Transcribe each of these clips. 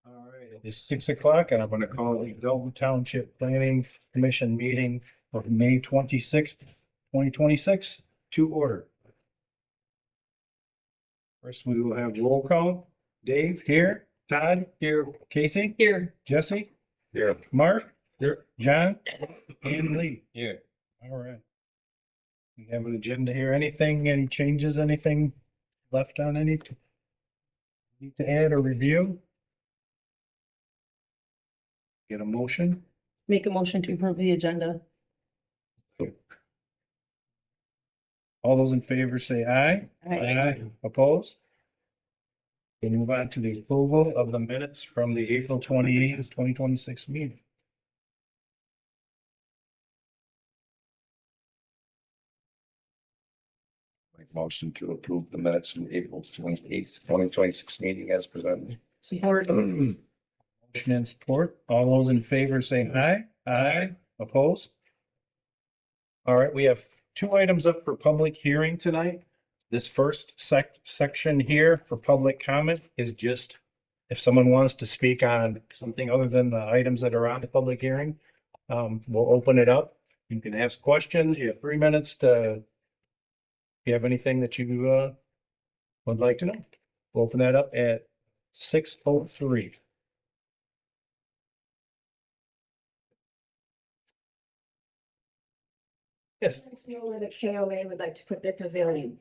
All right, it's 6 o'clock and I'm going to call the Dalton Township Planning Commission meeting of May 26th, 2026 to order. First, we will have roll call. Dave here, Todd here, Casey Here. Jesse Here. Mark Here. John and Lee. Here. All right. We have an agenda here. Any changes, anything left on any? Need to add or review? Get a motion? Make a motion to approve the agenda. All those in favor say aye. Aye. Opposed? We move on to the approval of the minutes from the April 28th, 2026 meeting. Make motion to approve the minutes from April 28th, 2026 meeting as presented. Support. Motion and support. All those in favor say aye. Aye. Opposed? All right, we have two items up for public hearing tonight. This first section here for public comment is just if someone wants to speak on something other than the items that are on the public hearing, we'll open it up. You can ask questions. You have 3 minutes to, if you have anything that you would like to know. We'll open that up at 6:03. Yes. Where the KOA would like to put their pavilion.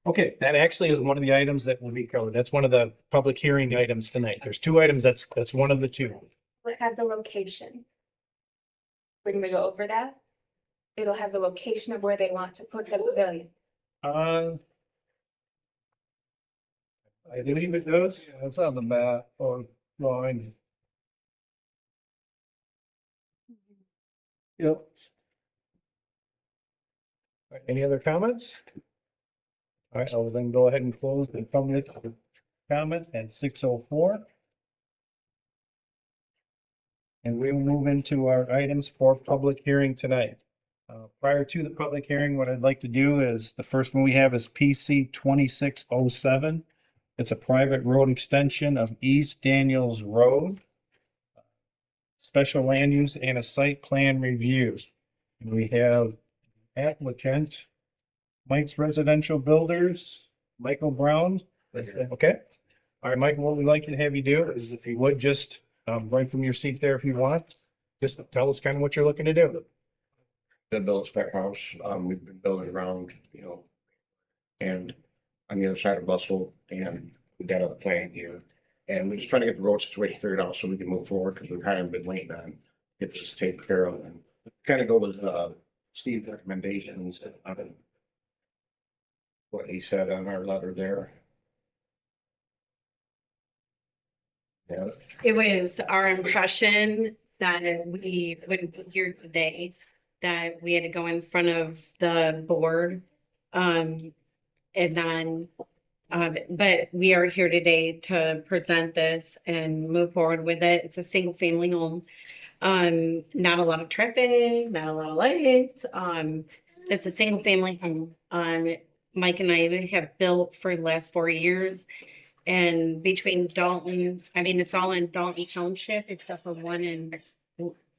Okay, that actually is one of the items that will be covered. That's one of the public hearing items tonight. There's two items. That's one of the two. Would have the location. We're gonna go over that. It'll have the location of where they want to put the pavilion. I believe it does. Yeah, it's on the map or line. Yep. Any other comments? All right, I'll then go ahead and close the public comment at 6:04. And we will move into our items for public hearing tonight. Prior to the public hearing, what I'd like to do is, the first one we have is PC 2607. It's a private road extension of East Daniels Road. Special land use and a site plan review. And we have applicant Mike's Residential Builders, Michael Brown. Okay. All right, Michael, what we'd like to have you do is if you would just right from your seat there if you want, just tell us kind of what you're looking to do. The build spec house, we've been building around, and on the other side of Russell, and we got other plan here. And we're just trying to get the road situation figured out so we can move forward, because we've kind of been waiting on get this taken care of, and kind of go with Steve's recommendations on what he said on our letter there. Yeah. It was our impression that we wouldn't be here today, that we had to go in front of the board. And then, but we are here today to present this and move forward with it. It's a single family home. Not a lot of traffic, not a lot of lights. It's a single family home. Mike and I have built for the last 4 years. And between Dalton, it's all in Dalton Township except for one in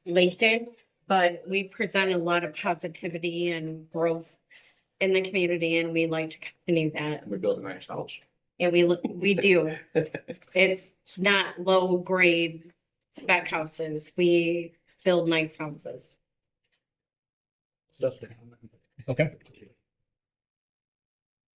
Laketon. But we present a lot of positivity and growth in the community, and we like to continue that. We built a nice house. And we do. It's not low grade spec houses. We build nice houses. Okay.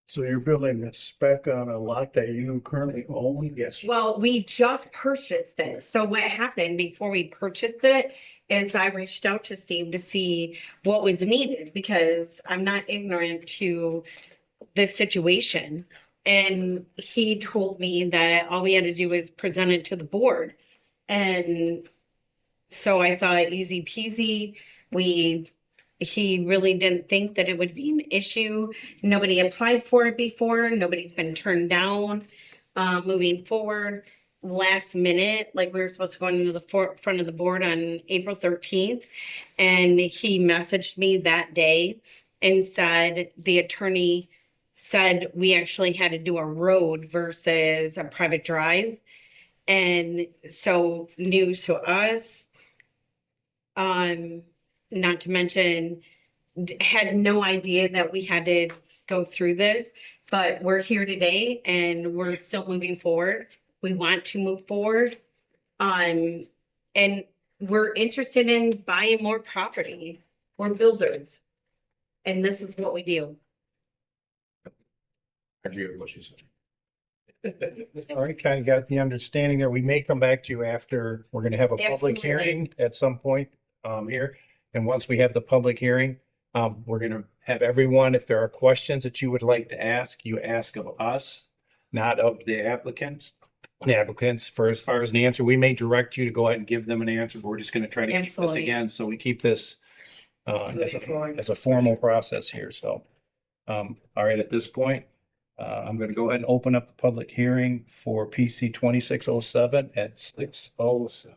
So you're building a spec on a lot that you currently own? Yes. Well, we just purchased it. So what happened before we purchased it is I reached out to Steve to see what was needed, because I'm not ignorant to this situation. And he told me that all we had to do was present it to the board. And so I thought easy peasy. He really didn't think that it would be an issue. Nobody applied for it before. Nobody's been turned down. Moving forward, last minute, like we were supposed to go into the front of the board on April 13th. And he messaged me that day and said the attorney said we actually had to do a road versus a private drive. And so news to us, not to mention, had no idea that we had to go through this, but we're here today and we're still moving forward. We want to move forward. And we're interested in buying more property. We're builders. And this is what we do. I agree with what she said. All right, kind of got the understanding there. We may come back to you after, we're gonna have a public Absolutely. hearing at some point here. And once we have the public hearing, we're gonna have everyone, if there are questions that you would like to ask, you ask of us, not of the applicants. The applicants, for as far as an answer, we may direct you to go ahead and give them an answer, but we're just gonna try to keep this Absolutely. again, so we keep this as a formal process here, so. All right, at this point, I'm gonna go ahead and open up the public hearing for PC 2607 at 6:07.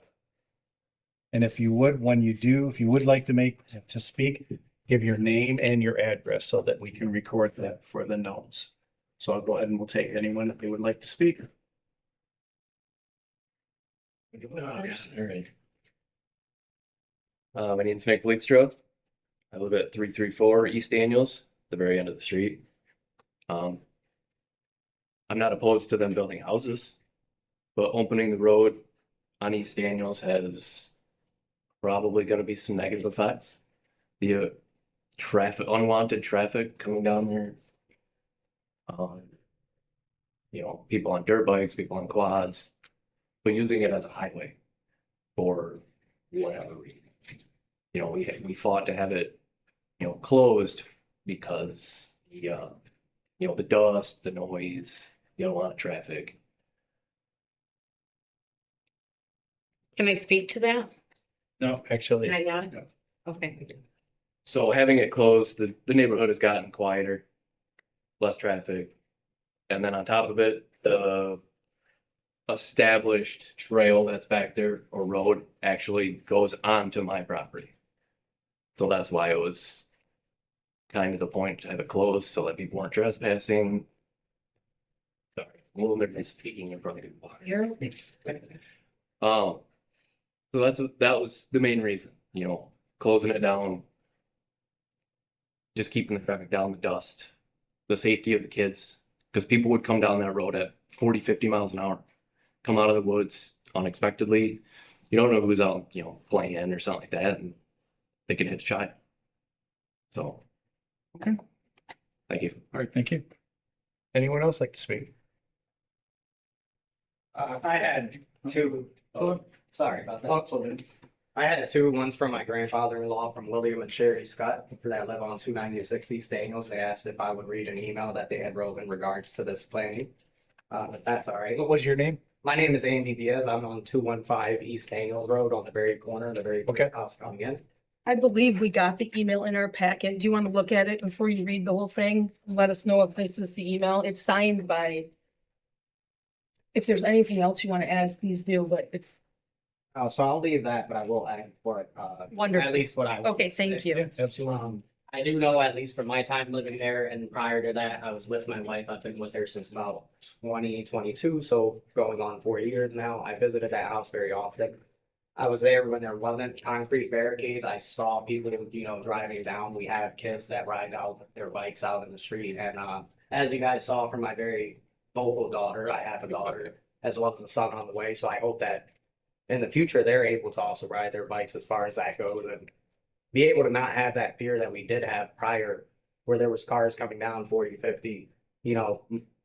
And if you would, when you do, if you would like to speak, give your name and your address so that we can record that for the notes. So I'll go ahead and we'll take anyone that they would like to speak. All right. My name's Nick Bleedstra. I live at 334 East Daniels, the very end of the street. I'm not opposed to them building houses, but opening the road on East Daniels has probably going to be some negative effects. The unwanted traffic coming down there. People on dirt bikes, people on quads, but using it as a highway for whatever reason. We fought to have it, closed because the dust, the noise, a lot of traffic. Can I speak to that? No, actually. Can I not? Okay. So having it closed, the neighborhood has gotten quieter, less traffic. And then on top of it, the established trail that's back there or road actually goes onto my property. So that's why it was kind of the point to have it closed so that people weren't trespassing. Sorry, I'm a little nervous speaking in front of people. You're So that was the main reason, closing it down, just keeping the traffic down, the dust, the safety of the kids, because people would come down that road at 40, 50 miles an hour, come out of the woods unexpectedly. You don't know who's out, playing or something like that, and they could hit a child. So, Okay. Thank you. All right, thank you. Anyone else like to speak? I had two. Sorry about that. I had two. One's from my grandfather-in-law from William and Sherry Scott that live on 296 East Daniels. They asked if I would read an email that they had wrote in regards to this planning. But that's all right. What was your name? My name is Andy Diaz. I'm on 215 East Daniels Road on the very corner, the very Okay. house coming in. I believe we got the email in our packet. Do you want to look at it before you read the whole thing? Let us know if this is the email. It's signed by. If there's anything else you want to add, please do, but it's So I'll leave that, but I will add what, wonderful. at least what I. Okay, thank you. Absolutely. I do know, at least from my time living there, and prior to that, I was with my wife. I've been with her since about 2022, so going on 4 years now. I visited that house very often. I was there when there wasn't concrete barricades. I saw people, driving down. We have kids that ride out their bikes out in the street. And as you guys saw from my very vocal daughter, I have a daughter as well as a son on the way. So I hope that in the future, they're able to also ride their bikes as far as that goes and be able to not have that fear that we did have prior, where there was cars coming down 40, 50,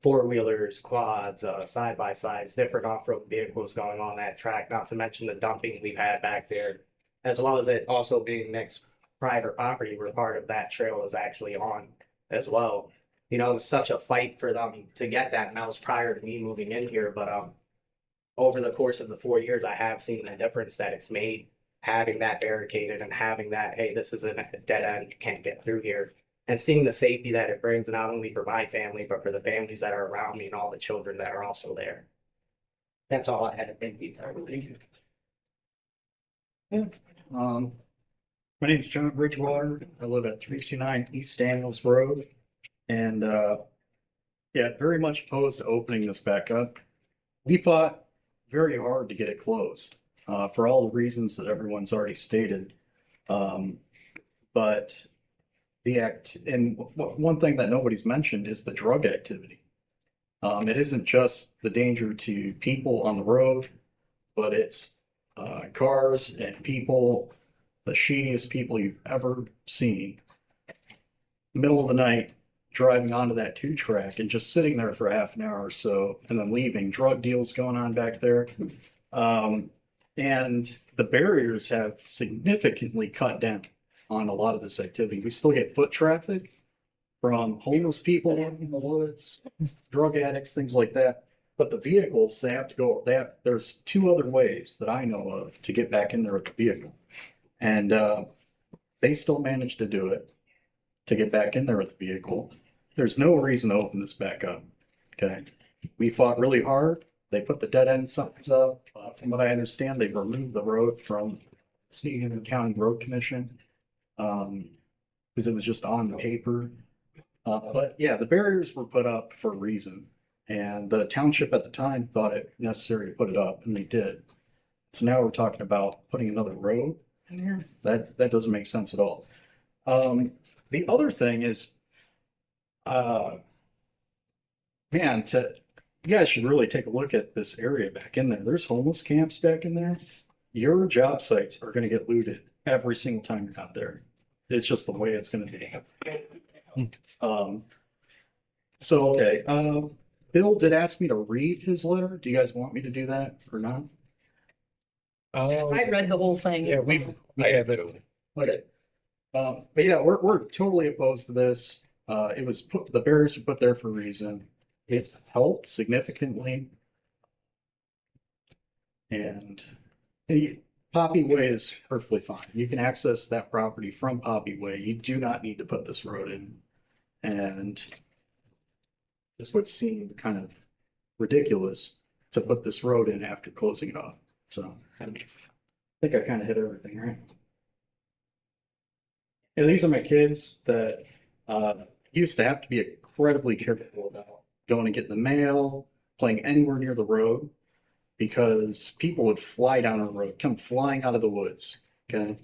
four-wheelers, quads, side-by-sides, different off-road vehicles going on that track, not to mention the dumping we've had back there, as well as it also being next private property where part of that trail is actually on as well. It was such a fight for them to get that, and that was prior to me moving in here, but over the course of the 4 years, I have seen the difference that it's made, having that barricaded and having that, hey, this is a dead end, you can't get through here. And seeing the safety that it brings, not only for my family, but for the families that are around me and all the children that are also there. That's all I had to thank you. My name's John Bridgewater. I live at 329 East Daniels Road. And Yeah, very much opposed to opening this back up. We fought very hard to get it closed, for all the reasons that everyone's already stated. But one thing that nobody's mentioned is the drug activity. It isn't just the danger to people on the road, but it's cars and people, the shadiest people you've ever seen. Middle of the night, driving onto that 2-track and just sitting there for half an hour or so and then leaving. Drug deals going on back there. And the barriers have significantly cut down on a lot of this activity. We still get foot traffic from homeless people in the woods, drug addicts, things like that. But the vehicles, they have to go, there's 2 other ways that I know of to get back in there with the vehicle. And they still manage to do it, to get back in there with the vehicle. There's no reason to open this back up. Okay. We fought really hard. They put the dead end signs up. From what I understand, they removed the road from Sneakin County Road Commission because it was just on the paper. But yeah, the barriers were put up for a reason. And the township at the time thought it necessary to put it up, and they did. So now we're talking about putting another road in here. That doesn't make sense at all. The other thing is, man, you guys should really take a look at this area back in there. There's homeless camps back in there. Your job sites are going to get looted every single time you're out there. It's just the way it's going to be. Okay. Bill did ask me to read his letter. Do you guys want me to do that or not? I read the whole thing. Yeah, I have it. Okay. But yeah, we're totally opposed to this. The barriers were put there for a reason. It's helped significantly. And Poppy Way is perfectly fine. You can access that property from Poppy Way. You do not need to put this road in. And this would seem kind of ridiculous to put this road in after closing it off. So I think I kind of hit everything, right? And these are my kids that used to have to be incredibly careful about going and getting the mail, playing anywhere near the road, because people would fly down the road, come flying out of the woods. Okay.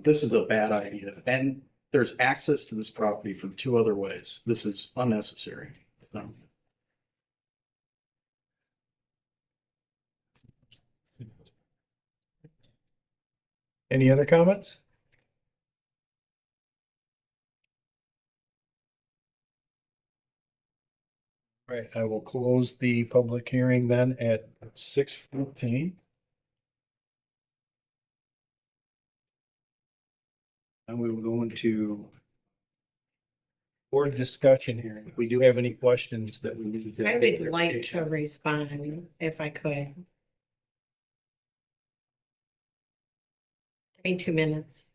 This is a bad idea. And there's access to this property from 2 other ways. This is unnecessary. So. Any other comments? Right, I will close the public hearing then at 6:14. And we will go into board discussion here. If we do have any questions that we need to. I would like to respond if I could. Give me 2 minutes.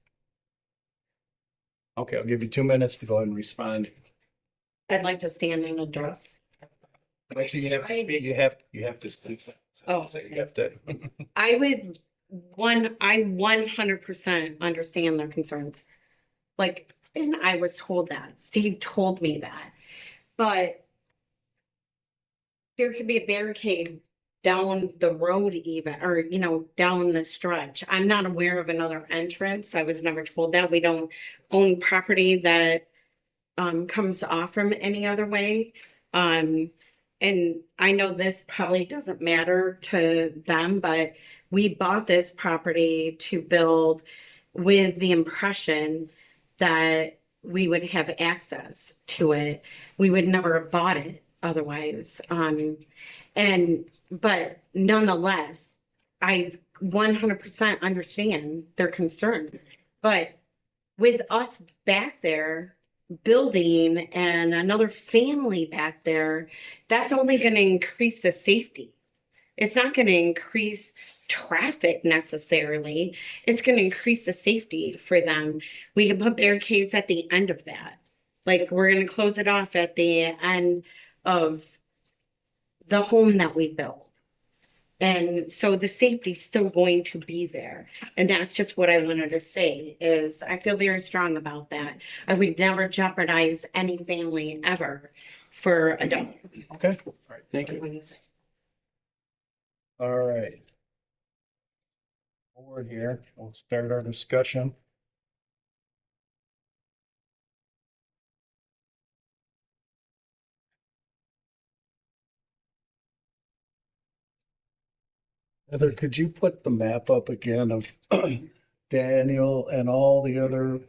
Okay, I'll give you 2 minutes to go ahead and respond. I'd like to stand and address. Actually, you have to speak, you have to speak. Oh, So you have to. I 100% understand their concerns. Like, and I was told that. Steve told me that. But there could be a barricade down the road even, or, down the stretch. I'm not aware of another entrance. I was never told that. We don't own property that comes off from any other way. And I know this probably doesn't matter to them, but we bought this property to build with the impression that we would have access to it. We would never have bought it otherwise. But nonetheless, I 100% understand their concern. But with us back there, building and another family back there, that's only going to increase the safety. It's not going to increase traffic necessarily. It's going to increase the safety for them. We can put barricades at the end of that. Like, we're going to close it off at the end of the home that we built. And so the safety's still going to be there. And that's just what I wanted to say, is I feel very strong about that. I would never jeopardize any family ever for a dog. Okay, all right, thank you. All right. Forward here, we'll start our discussion. Heather, could you put the map up again of Daniel and all the other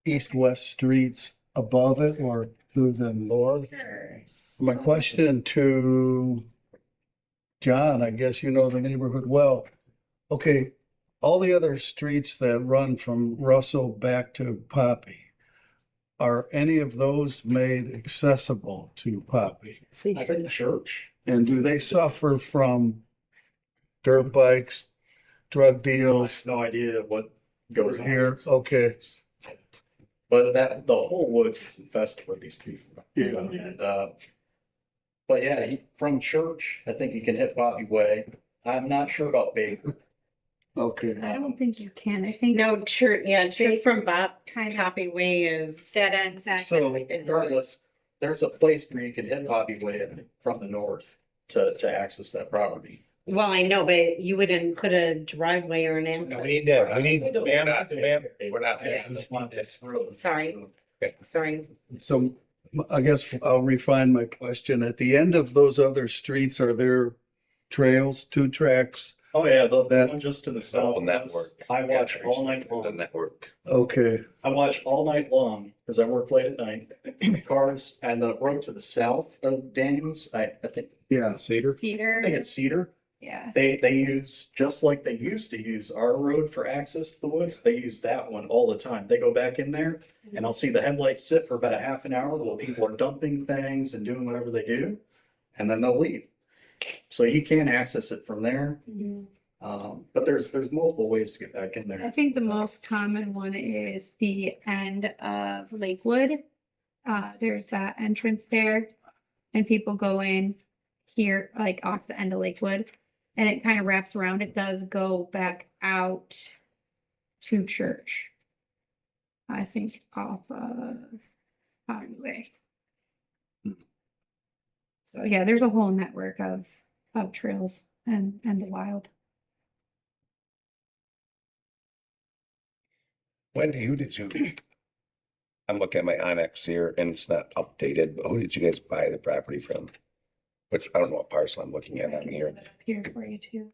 east-west streets above it or to the north? My question to John, I guess you know the neighborhood well. Okay, all the other streets that run from Russell back to Poppy, are any of those made accessible to Poppy? I think church. And do they suffer from dirt bikes, drug deals No idea what goes on here? Okay, But the whole woods is infested with these people. yeah, And, but yeah, from church, I think you can hit Bobby Way. I'm not sure about Baker. okay. I don't think you can. I think No, church, yeah, church from Bob kind of Happy Way is. dead ends. So, Regardless, there's a place where you can hit Bobby Way from the north to access that property. Well, I know, but you wouldn't put a driveway or an. No, we need that. We need. We're not Yeah. I just want this road. Sorry, sorry. so I guess I'll refine my question. At the end of those other streets, are there trails, two tracks? Oh, yeah, the That- one just to the The south. whole network. I watch all night The long. network. Okay, I watch all night long because I work late at night. Cars and the road to the south of Daniels, I think, yeah, Cedar. I think Peter. it's Cedar. Yeah. They use, just like they used to use our road for access to the woods, they use that one all the time. They go back in there and I'll see the headlights sit for about a half an hour while people are dumping things and doing whatever they do. And then they'll leave. So you can access it from there. But there's multiple ways to get back in I there. think the most common one is the end of Lakewood. There's that entrance there and people go in here, like off the end of Lakewood. And it kind of wraps around. It does go back out to church. I think off of Pottery Way. So yeah, there's a whole network of trails and the wild. Wendy, who did you? I'm looking at my Onyx here and it's not updated, but who did you guys buy the property from? Which I don't know what parcel I'm looking at on here. Up here for you too.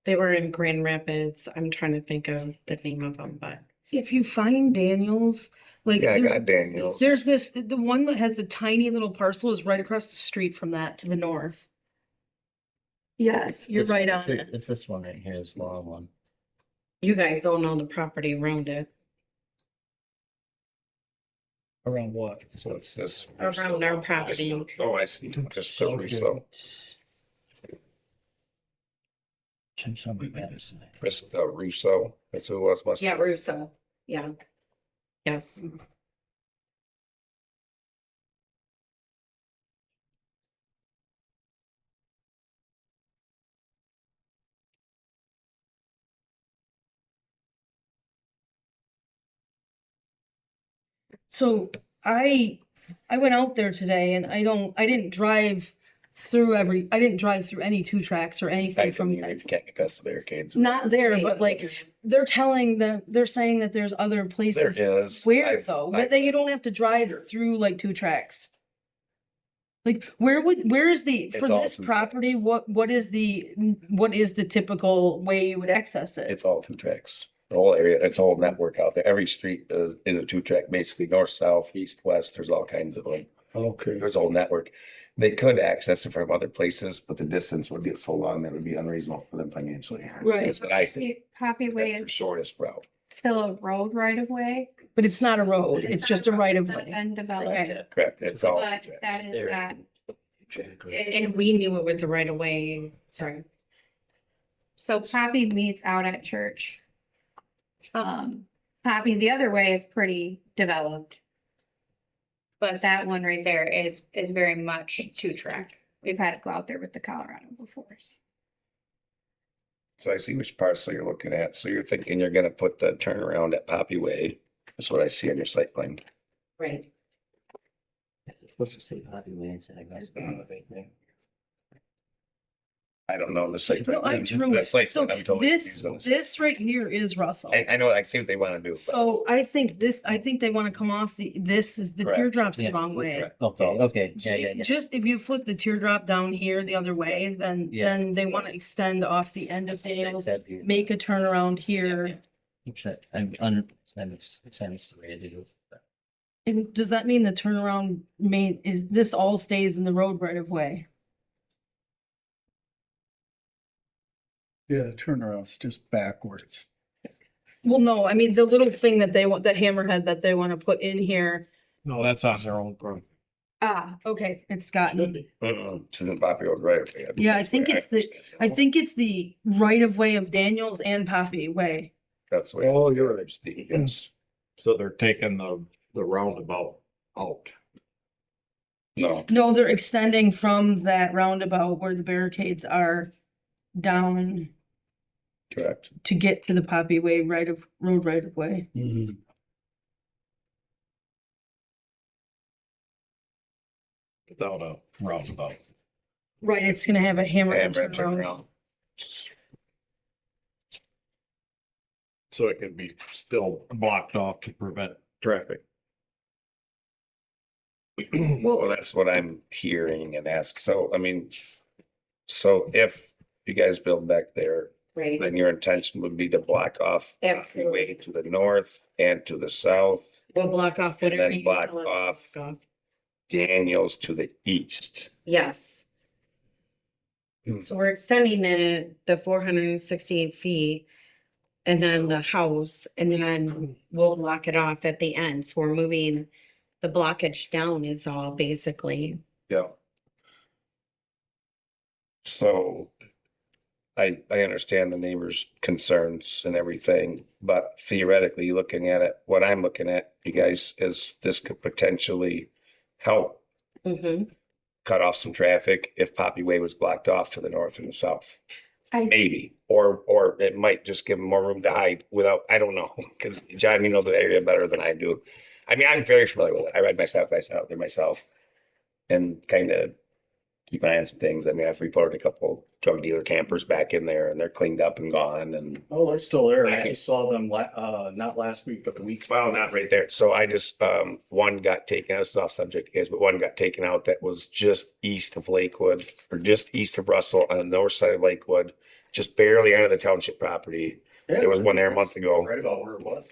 They were in Grand Rapids. I'm trying to think of the name of them, but. If you find Daniels, like. Yeah, I there's- got Daniels. There's this, the one that has the tiny little parcel is right across the street from that to the north. Yes, you're right on it. It's this one right here, this long one. You guys don't know the property around it. Around what? So it's this. Around our property. Oh, I see. Just the Russo. Krista Russo. That's who it was. Must Yeah, Russo. Yeah. Yes. So I went out there today and I didn't drive through any two tracks or I anything from from, if you can't get past the barricades. not there, but like, they're saying that there's other There places. is. Where I've- though? I've- That you don't have to drive through like two tracks. Like where is the, for It's all this two property, tracks. what is the typical way you would access it? It's all two tracks. The whole area, it's a whole network out there. Every street is a two track, basically north, south, east, west. There's all kinds of like, Okay, there's a whole network. They could access it from other places, but the distance would get so long that it would be unreasonable for them financially. Right. That's what I see. Poppy Way That's the is shortest route. still a road right of way. But it's not a road, it's just a right of way. Been developed, Okay. Correct. It's all. but two tracks. that is There. that. And we knew it was the right of way. Sorry. So Poppy meets out at church. Poppy the other way is pretty developed. But that one right there is very much two track. We've had to go out there with the Colorado before. So I see which parcel you're looking at. So you're thinking you're gonna put the turnaround at Poppy Way. That's what I see on your site plan. Right. Supposed to say Poppy Lands, I guess. I don't know the site. No, I drew The it. site So plan, I'm totally this, confused on this. this right here is Russell. I know, I see what they want to do. but- So I think they want to come off this is the Correct. teardrop's the Yeah, wrong way. Correct. Okay, yeah. Just if you flip the teardrop down here the other way, Yeah. then they want to extend off the end of Dales, That'd be- make a turnaround here. That's the way it is. And does that mean the turnaround this all stays in the road right of way? Yeah, the turnaround's just backwards. Well, no, I mean, the little thing that they want, the hammerhead that they want to put in here. No, that's on their own property. Ah, okay, it's gotten, To the Poppy Road right away. Yeah, I That's think where it's the- I understand. think it's the right of way of Daniels and Poppy Way. That's the way. Oh, you're right. Steve, yes. So they're taking the roundabout out. No, No, they're extending from that roundabout where the barricades are down correct. to get to the Poppy Way road right of way. Without a roundabout. Right, it's gonna have a hammerhead And red turnaround. turnaround. So it can be still blocked off to prevent traffic. Well, that's what I'm hearing and ask. So, I mean, so if you guys build back there, Right. then your intention would be to block off the Absolutely. way to the north and to the south, We'll block off And whatever then you block tell us to off. block off. Daniels to the east. Yes. Hmm. So we're extending the 468 feet and then the house, and then we'll block it off at the end. So we're moving the blockage down is all basically. Yeah. So I understand the neighbors' concerns and everything, but theoretically, looking at it, what I'm looking at, you guys, is this could potentially help Mhm. cut off some traffic if Poppy Way was blocked off to the north and the south. I- Maybe, or it might just give them more room to hide without, I don't know, because John, you know the area better than I do. I mean, I'm very familiar with it. I ride myself there myself and kind of keep an eye on some things. I mean, I've reported a couple drug dealer campers back in there and they're cleaned up and gone and Oh, they're still there. I Okay. just saw them not last week, but the week. well, not right there. So I just, one got taken, this is off subject, guys, but one got taken out that was just east of Lakewood or just east of Russell on the north side of Lakewood, just barely under the township property. There was one there a month ago. Right about where it was.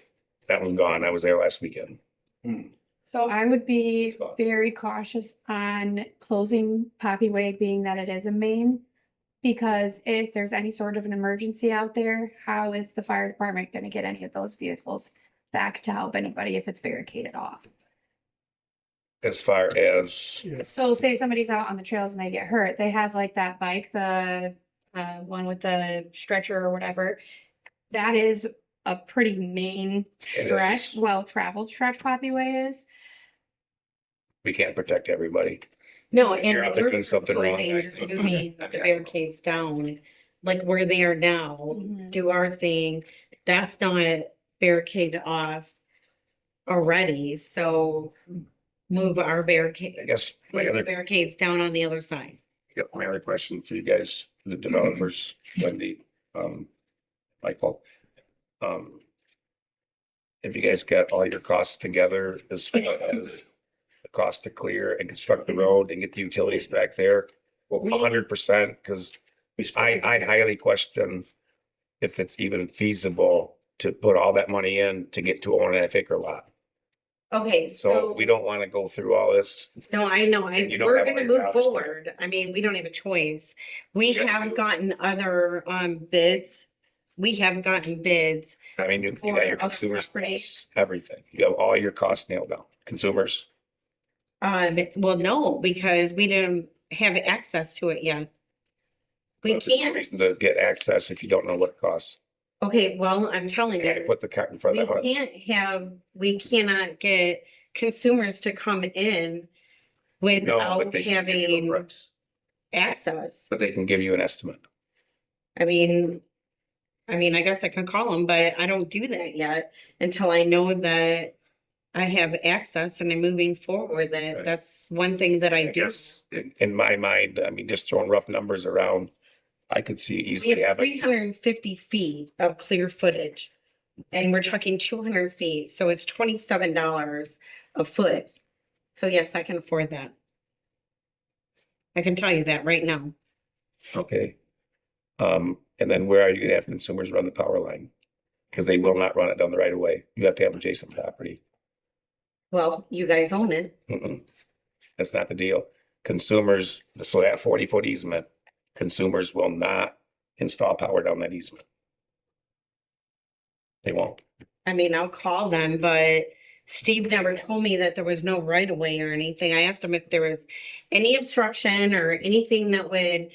That one's gone. I was there last weekend. So I would be It's fine. very cautious on closing Poppy Way, being that it is a main. Because if there's any sort of an emergency out there, how is the fire department gonna get any of those vehicles back to help anybody if it's barricaded off? As far as, So say somebody's out on the trails and they get hurt, they have like that bike, the one with the stretcher or whatever. That is a pretty main It stretch, is. well-traveled stretch Poppy Way is. we can't protect everybody. No, You're out and there we're doing something wrong, proposing I just think. moving the barricades down, like where they are now, Mhm. do our thing. That's not barricaded off already, so move our barricade, I guess my move the other, barricades down on the other side. my other question for you guys, the developers, Wendy, Michael. If you guys got all your costs together as far as the cost to clear and construct the road and get the utilities back there, well, We- 100%, because I highly question if it's even feasible to put all that money in to get to a 1.5 acre lot. Okay, So so, we don't want to go through all this. no, I know, You don't we're have gonna all your move dollars there. forward. I mean, we don't have a choice. We Yeah. have gotten other, bids. We have gotten bids. I mean, you got your For other consumers, properties. everything. You have all your costs nailed down. Consumers, Well, no, because we didn't have access to it yet. We there's no can't, reason to get access if you don't know what it costs. okay, well, I'm telling Kind of you, put the cart in front we of the horse. we cannot get consumers to come in No, without but they can give you a having price. access. But they can give you an estimate. I mean, I guess I could call them, but I don't do that yet until I know that I have access and I'm moving forward. Right. That's one thing that I I do. guess in my mind, I mean, just throwing rough numbers around, I could see We easily have having, 350 feet of clear footage and we're talking 200 feet. So it's $27 a foot. So yes, I can afford that. I can tell you that right now. okay. And then where are you gonna have consumers run the power line? Because they will not run it down the right of way. You have to have adjacent property. Well, you guys own it. Mm-mm. That's not the deal. Consumers, so that 40-foot easement, consumers will not install power down that easement. They won't. I mean, I'll call them, but Steve never told me that there was no right of way or anything. I asked him if there was any obstruction or anything that would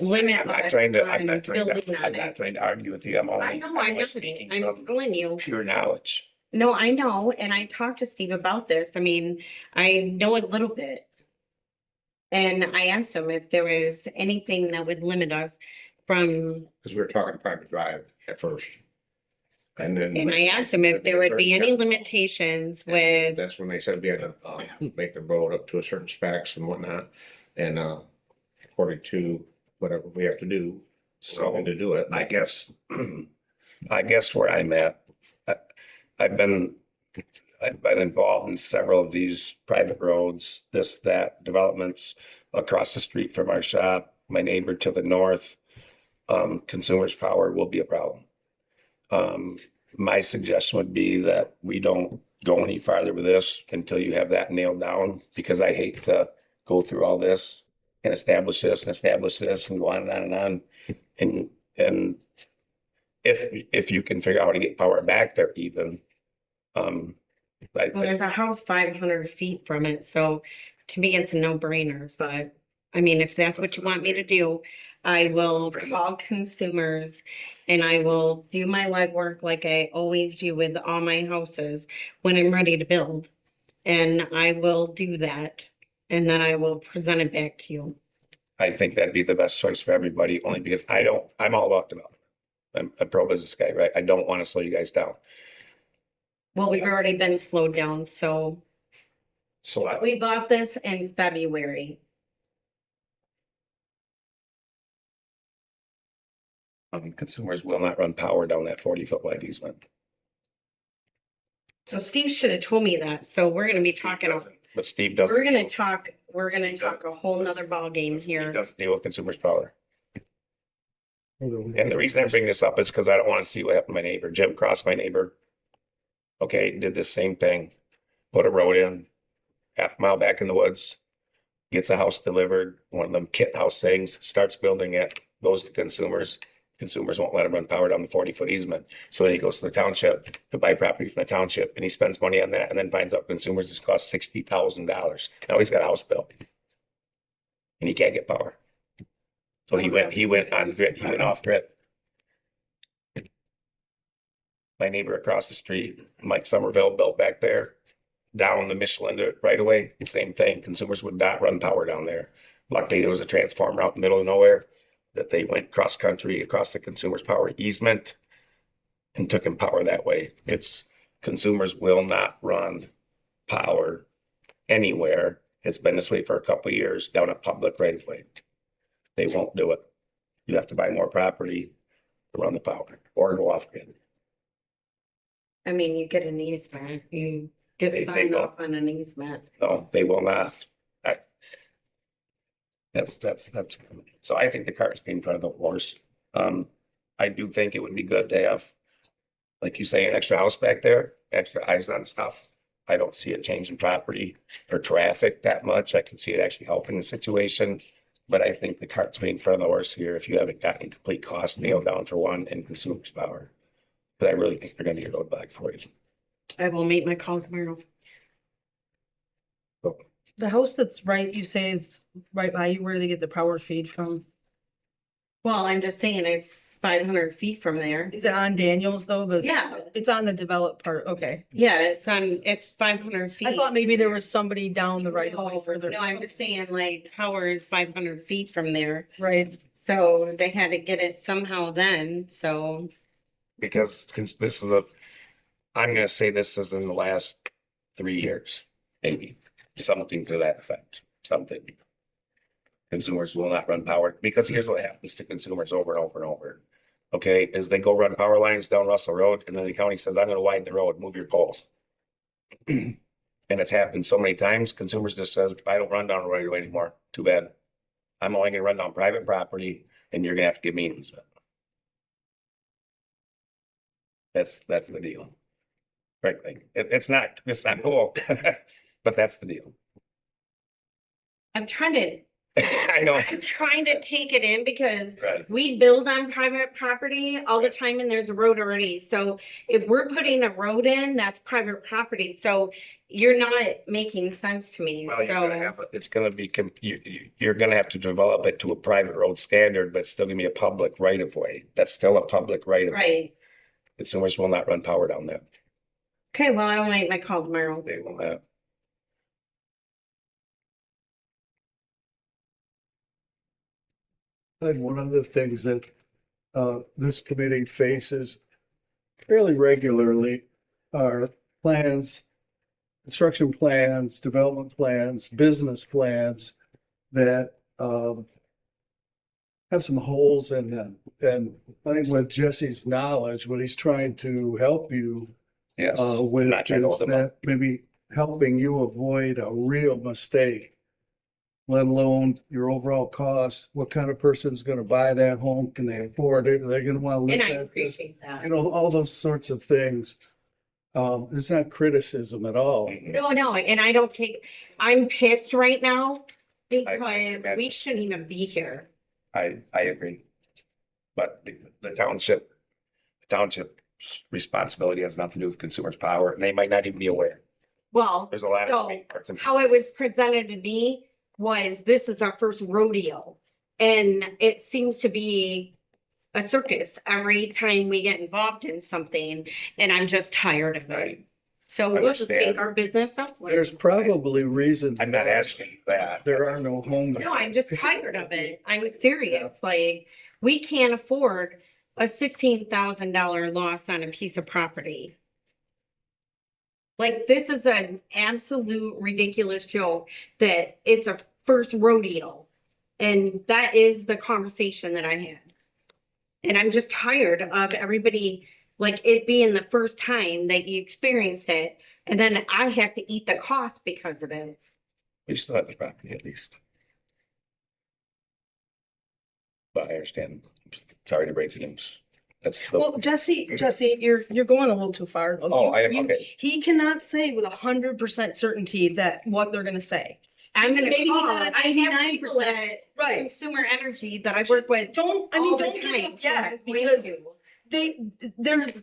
limit I'm not us trying to, on I'm not trying building to, on I'm not it. trying to argue with you. I'm only, I know, I'm I only know. speaking I'm from telling you. pure knowledge. No, I know, and I talked to Steve about this. I mean, I know a little bit. And I asked him if there was anything that would limit us from, Because we were talking private drive at first. And then. and I asked him if there would be any limitations with, That's when they said we had to, make the road up to a certain specs and whatnot. And, according to whatever we have to do, So to do it. I guess, I guess where I'm at, I've been involved in several of these private roads, this, that, developments across the street from our shop, my neighbor to the north. Consumers' power will be a problem. My suggestion would be that we don't go any farther with this until you have that nailed down, because I hate to go through all this and establish this and go on and on and on. And if you can figure out how to get power back there even, well, there's a house 500 feet from it, so to me, it's a no-brainer, but I mean, if that's what you want me to do, I will call consumers and I will do my legwork like I always do with all my houses when I'm ready to build. And I will do that, and then I will present it back to you. I think that'd be the best choice for everybody, only because I'm all about development. I'm a pro business guy, right? I don't want to slow you guys down. Well, we've already been slowed down, so So we bought this in February. consumers will not run power down that 40-foot wide easement. So Steve should have told me that, so we're gonna be talking, But Steve doesn't. we're gonna talk a whole nother ballgame Steve here. doesn't deal with consumers' power. And the reason I bring this up is because I don't want to see what happened to my neighbor. Jim Cross, my neighbor. Okay, did the same thing. Put a road in, half a mile back in the woods. Gets a house delivered, one of them kit house things, starts building it, goes to consumers. Consumers won't let him run power down the 40-foot easement. So then he goes to the township to buy property from the township, and he spends money on that, and then finds out consumers it's cost $60,000. Now he's got a house built. And he can't get power. So he went on grid, he went off grid. My neighbor across the street, Mike Somerville, built back there, down the Michelin right away, same thing. Consumers would not run power down there. Luckily, there was a transformer out in the middle of nowhere that they went cross country across the consumer's power easement and took him power that way. It's consumers will not run power anywhere. It's been this way for a couple of years down a public right of way. They won't do it. You have to buy more property to run the power or go off grid. I mean, you get an easement, you get They signed will. off on an easement. No, they will not. That's, so I think the cart's being in front of the horse. I do think it would be good to have, like you say, an extra house back there, extra eyes on stuff. I don't see it changing property or traffic that much. I can see it actually helping the situation. But I think the cart's being in front of the horse here if you haven't gotten complete cost nailed down for one and consumers' power. But I really think they're gonna get a roadblock for you. I will make my call tomorrow. The house that's right, you say is right by you, where do they get the power feed from? Well, I'm just saying it's 500 feet from there. Is it on Daniels though? Yeah. It's on the developed part, okay. Yeah, it's 500 feet. I thought maybe there was somebody down the right of way further. No, I'm just saying like power is 500 feet from there. Right, So they had to get it somehow then, so. Because this is I'm gonna say this is in the last 3 years, maybe, something to that effect, something. Consumers will not run power, because here's what happens to consumers over and over and over. Okay, is they go run power lines down Russell Road, and then the county says, I'm gonna widen the road, move your poles. And it's happened so many times, consumers just says, I don't run down the right away anymore, too bad. I'm only gonna run down private property, and you're gonna have to give me an easement. That's the deal. Frankly, it's not cool, but that's the deal. I'm trying to I know. I'm trying to take it in because Right. we build on private property all the time and there's a road already. So if we're putting a road in, that's private property. So you're not making sense to me. Well, you're So gonna have, it's gonna be, you're gonna have to develop it to a private road standard, but it's still gonna be a public right of way. That's still a public right of way. right. Consumers will not run power down there. Okay, well, I'll make my call tomorrow. They will not. And one of the things that this committee faces fairly regularly are plans, construction plans, development plans, business plans that have some holes in them. And I think with Jesse's knowledge, what he's trying to help you Yes. with Not trying to hold is them up. that maybe helping you avoid a real mistake, let alone your overall cost. What kind of person's gonna buy that home? Can they afford it? Are they gonna wanna live And I at this? appreciate that. You know, all those sorts of things. It's not criticism at all. No, and I don't take, I'm pissed right now because imagine. we shouldn't even be here. I agree. But the township's responsibility has nothing to do with consumers' power, and they might not even be aware. Well, There's a lot of so moving parts and how it was pieces. presented to me was this is our first rodeo. And it seems to be a circus every time we get involved in something, and I'm just tired of it. Right. So we'll just Understand. take our business up. There's probably reasons. I'm not why asking you that. There are no homes. No, I'm just tired of it. I'm serious. Like, we can't afford a $16,000 loss on a piece of property. Like, this is an absolute ridiculous joke that it's a first rodeo. And that is the conversation that I had. And I'm just tired of everybody, like it being the first time that you experienced it. And then I have to eat the cost because of it. We still have the property at least. But I understand. Sorry to break the news. That's the. Well, Jesse, you're going a little too far. Oh, I am, okay. He cannot say with 100% certainty that what they're gonna say. I'm gonna Maybe call. not I have 99%. people at Right. Consumer Energy that I work with. Don't all the give time, up so I'm yet going because to.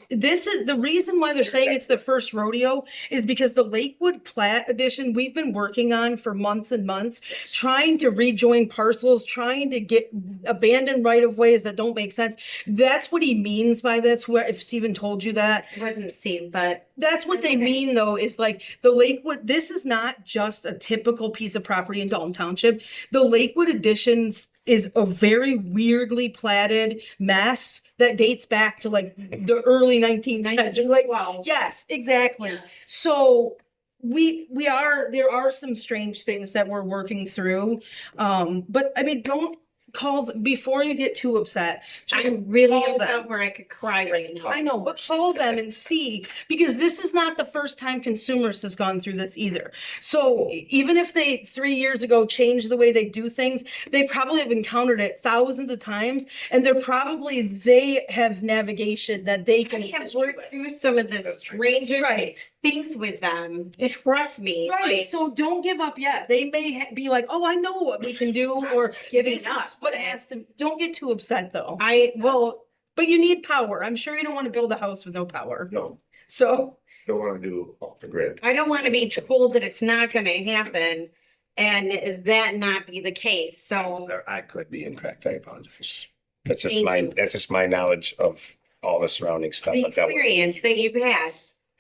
this is the reason why they're saying it's the first rodeo is because the Lakewood Plat edition we've been working on for months and months, trying to rejoin parcels, trying to get abandoned right of ways that don't make sense. That's what he means by this. Where if Stephen told you that, It wasn't seen, but that's what they Okay. mean though, is like the Lakewood, this is not just a typical piece of property in Dalton Township. The Lakewood Additions is a very weirdly platted mess that dates back to like the early 19th century. Like, wow. yes, exactly. Yes. So there are some strange things that we're working through. But I mean, don't call before you get too upset. Just I'm really call upset them. where I could cry right now. I know, but call them and see, because this is not the first time consumers has gone through this either. So even if they 3 years ago changed the way they do things, they probably have encountered it thousands of times, and they have navigation that they I can have assist you worked with. through some of the That's true. strangest Right. things with them. Trust me. Right, like, so don't give up yet. They may be like, "Oh, I know what we can do," or giving "This is up. what has to." Don't get too upset though. well, But you need power. I'm sure you don't want to build a house with no power. No, So don't want to do off the grid. I don't want to be told that it's not going to happen and that not be the case. So I could be incorrect. I apologize. That's Thank my you. knowledge of all the surrounding stuff. the I've dealt with. experience that you've had,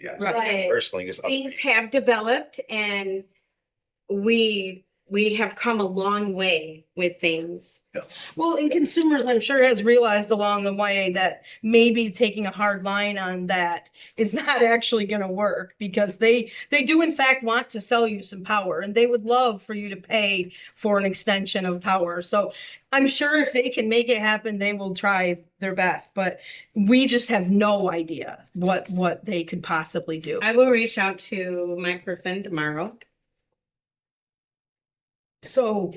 Yes, Right. personally, just things have developed and we we have come a long way with things. Well, and consumers, I'm sure, has realized along the way that maybe taking a hard line on that is not actually gonna work, because they do in fact want to sell you some power, and they would love for you to pay for an extension of power. So I'm sure if they can make it happen, they will try their best, but we just have no idea what they could possibly do. I will reach out to my person tomorrow. So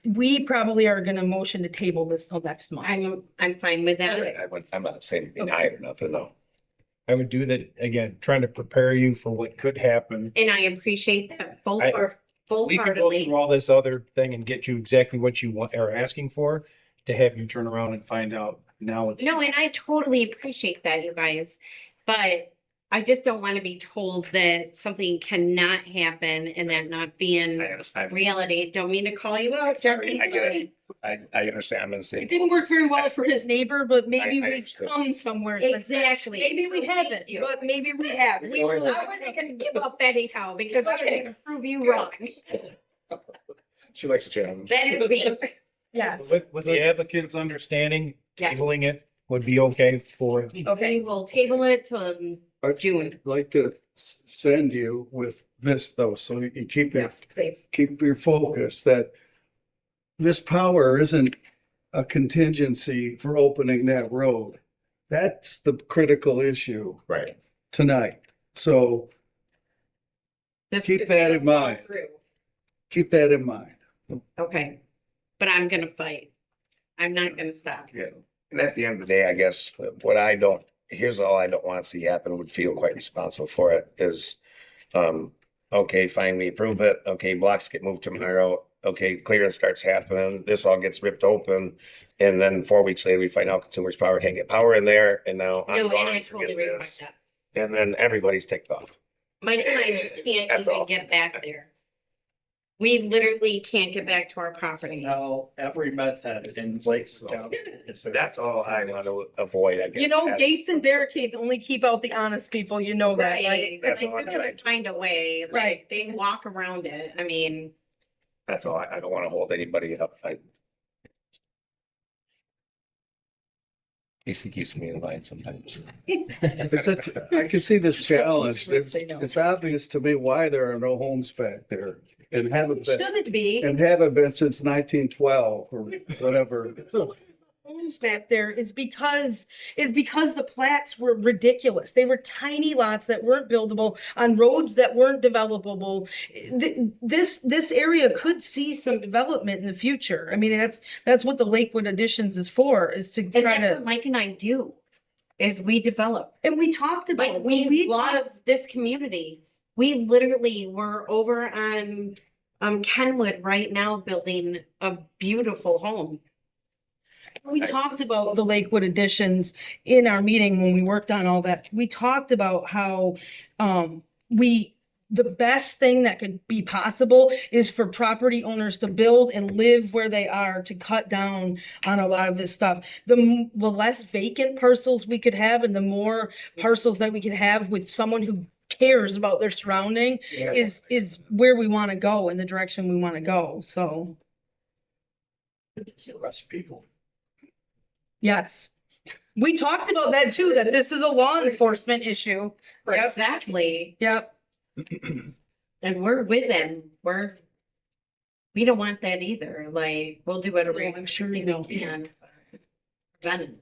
we probably are gonna motion to table this till next month. I'm fine with that. I'm not saying deny it or nothing, no. I would do that, again, trying to prepare you for what could happen. And I appreciate that full I- for We could go full-heartedly. through all this other thing and get you exactly what you want, are asking for, to have you turn around and find out now it's. No, and I totally appreciate that, you guys, but I just don't want to be told that something cannot happen and that not being reality. Don't mean to call you out, Sorry, I get Jeffrey. it. I understand, I'm in the same. It didn't work very well for his neighbor, but maybe I we've understood. come somewhere. since then. Exactly. Maybe we So haven't, thank you. but maybe we have. We will. How are they gonna give up anyhow? Because I'm Okay. gonna prove you wrong. She likes a challenge. That is me. Yes. With the applicant's understanding, Yeah. tabling it would be okay for. Okay. We will table it till June. I'd like to send you with this though, so you keep your, Yes, please. keep your focus that this power isn't a contingency for opening that road. That's the critical issue Right. tonight. So This Keep is that gonna in mind. fall through. keep that in mind. Okay, but I'm gonna fight. I'm not gonna stop. Yeah. And at the end of the day, I guess here's all I don't want to see happen, would feel quite responsible for it is, okay, fine, we approve it. Okay, blocks get moved tomorrow. Okay, clearance starts happening. This all gets ripped open. And then 4 weeks later, we find out consumers power can't get power in there. And now I'm No, and gone, I forget totally respect this. that. And then everybody's ticked off. Mike and I just can't That's even all. get back there. We literally can't get back to our property. Now, every meth head in Lakes County is. That's all I want to avoid, I guess. You know, That's- gates and barricades only keep out the honest people. You know that, Right, right? but That's they all I'm have to trying. find a way. Like, Right. They walk around it. I mean, That's all. I don't want to hold anybody up. Casey keeps me in line sometimes. I can see this challenge. It's obvious to me why there are no homes back there and haven't been, Shouldn't be. and haven't been since 1912 or whatever. So Homes back there is because the plats were ridiculous. They were tiny lots that weren't buildable on roads that weren't developable. This area could see some development in the future. I mean, that's what the Lakewood Additions is for, is to and try that's to. what Mike and I do, is we develop. And we talked about Like, it. we talked- love this community. We literally were over on Kenwood right now building a beautiful home. We talked about the Lakewood Additions in our meeting when we worked on all that. We talked about how the best thing that could be possible is for property owners to build and live where they are, to cut down on a lot of this stuff. The less vacant parcels we could have and the more parcels that we could have with someone who cares about their surrounding is where we want to go, in the direction we want to go. So, Arrest people. yes. We talked about that too, that this is a law enforcement issue. Yep. Exactly. Yep. And we're with them. We don't want that either. Like, we'll do whatever Yeah, I'm sure you we know. can. Prevent it.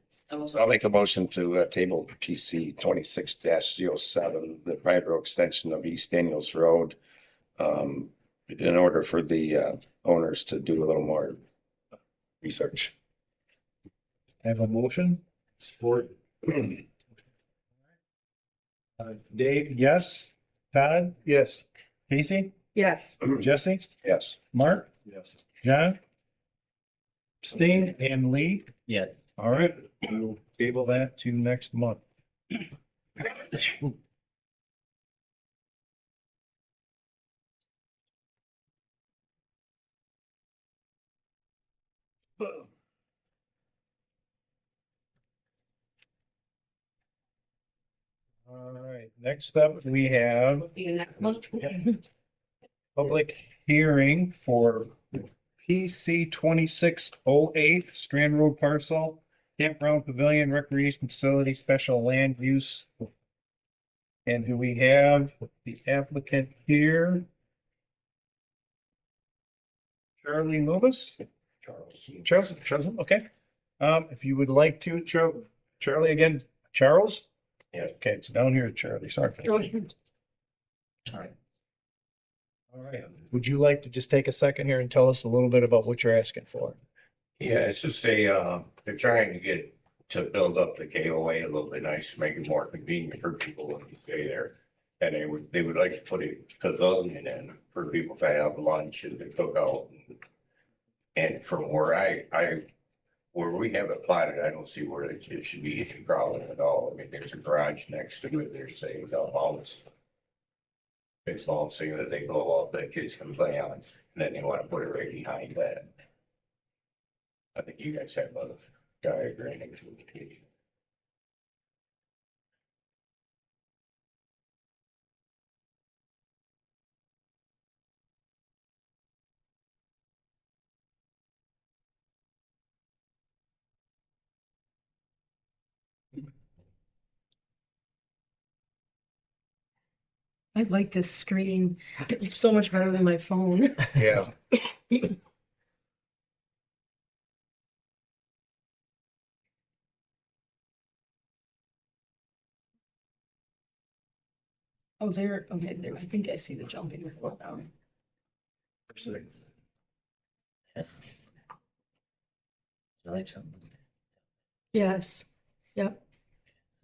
So I'll make a motion to table PC 26-07, the private road extension of East Daniels Road. In order for the owners to do a little more research. Have a motion? Support. Dave, yes. Todd, yes, Casey, Yes. Jesse, Yes. Mark, Yes. John, Steen, and Lee. Yeah. All right, we'll table that to next month. All right, next up, we have See you next month. public hearing for PC 2608 Strand Road parcel, campground pavilion recreation facility, special land use. And do we have the applicant here? Charlie Loomis? Charles, okay. If you would like to, Charlie again, Charles? Yeah. Okay, it's down here, Charlie, sorry. All right, would you like to just take a second here and tell us a little bit about what you're asking for? Yeah, it's just they're trying to build up the KOA a little bit nice, make it more convenient for people when you stay there. And they would like to put a pavilion in for people to have lunch and to cook out. And from where where we have it plotted, I don't see where it should be any problem at all. I mean, there's a garage next to it, there's a house. It's all saying that they blow up, that kids can play on, and then they want to put it right behind that. I think you guys have a diagram to it. I like this screen. It's so much better than my phone. Yeah. Oh, there, okay, there, I think I see the jumping. Now. Like something Yes, yep.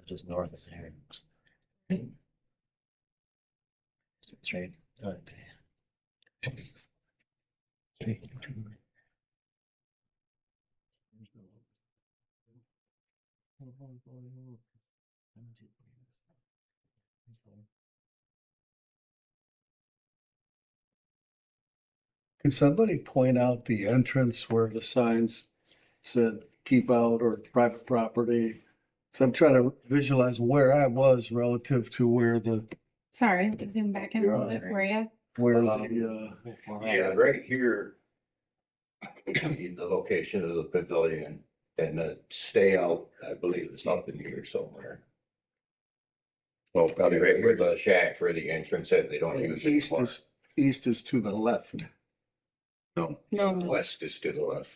just north of here. Straight. Can somebody point out the entrance where the signs said keep out or private property? So I'm trying to visualize where I was relative to where Sorry, to zoom back in a little bit for you. Yeah, right here. The location of the pavilion and the stay out, I believe is up in here somewhere. Well, probably right Where where the shack for the entrance that they don't use anymore. east is to the left. No, No, west is to the left.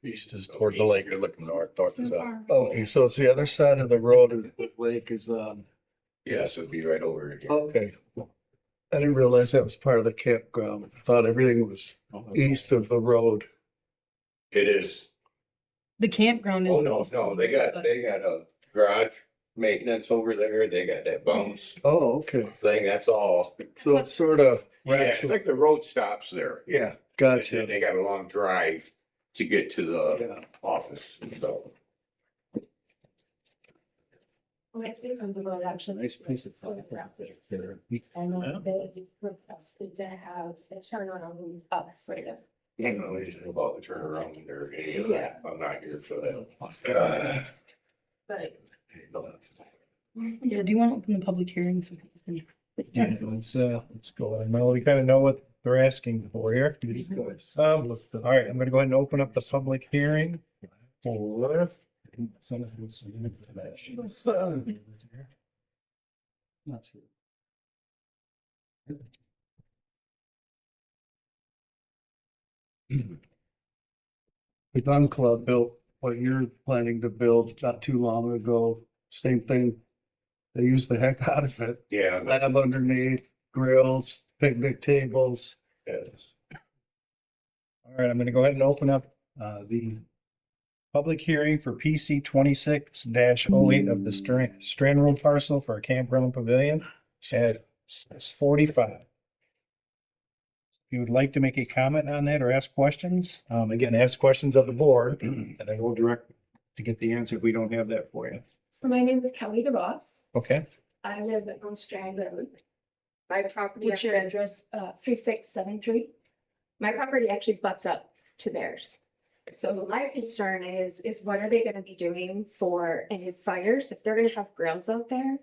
East is toward the lake. you're looking north is up. Okay, so it's the other side of the road and the lake is on. Yes, it'd be right over here. Okay. I didn't realize that was part of the campground. I thought everything was east of the road. It is. the campground is. Oh, no, they got a garage maintenance over there. They got that bounce Oh, okay. thing. That's all. So it's sort of. Yeah, it's like the road stops there. Yeah, And gotcha. then they got a long drive to get to the Yeah. office, so. Let's be from the road, actually. Nice piece of. I know they requested to have the turnaround up for them. I don't know anything about the turnaround or any of that. I'm not here for that. But Yeah, do you want to open the public hearing? So people can- Yeah, let's go. And well, we kind of know what they're asking for here. All right, I'm gonna go ahead and open up the public hearing for. Not sure. The gun club built what you're planning to build not too long ago. Same thing. They used the heck out of it. Yeah. Slab underneath, grills, picnic tables. Yes. All right, I'm gonna go ahead and open up the public hearing for PC 26-08 of the Strand Road parcel for a campground pavilion at 6:45. If you would like to make a comment on that or ask questions, again, ask questions of the board, and then we'll direct to get the answer if we don't have that for you. So my name is Kelly DeVos. Okay, I live on Strand Road. My property. What's your address? 3673. My property actually butts up to theirs. So my concern is what are they gonna be doing for any fires? If they're gonna have grills out there.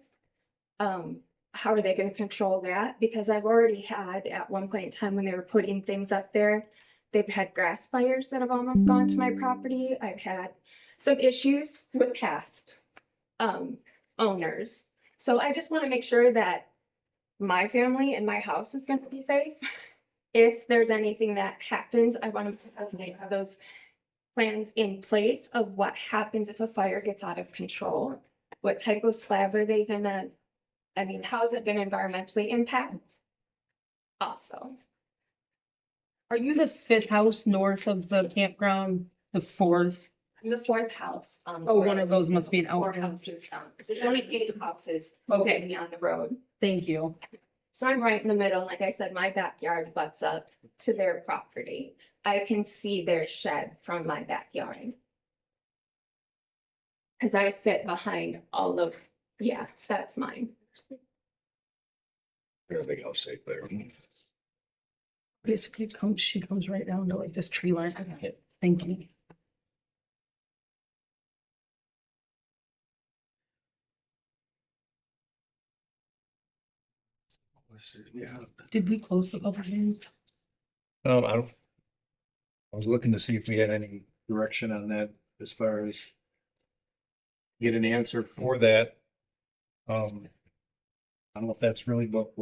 how are they gonna control that? Because I've already had, at one point in time when they were putting things up there, they've had grass fires that have almost gone to my property. I've had some issues with past owners. So I just want to make sure that my family and my house is going to be safe. If there's anything that happens, I want to have those plans in place of what happens if a fire gets out of control. What type of slab are they gonna, I mean, how is it gonna environmentally impact? Also, Are you the fifth house north of the campground, the fourth? I'm the fourth house. Oh, one of those must be an Four outhouse. houses down. So there's only 8 houses. Okay. On the road. Thank you. So I'm right in the middle. Like I said, my backyard butts up to their property. I can see their shed from my backyard. Cause I sit behind all of, yeah, that's mine. Everything else safe there. Basically, she comes right down to like this tree line. Okay, thank you. Yeah. Did we close the public hearing? I was looking to see if we had any direction on that as far as get an answer for that. I don't know if that's really what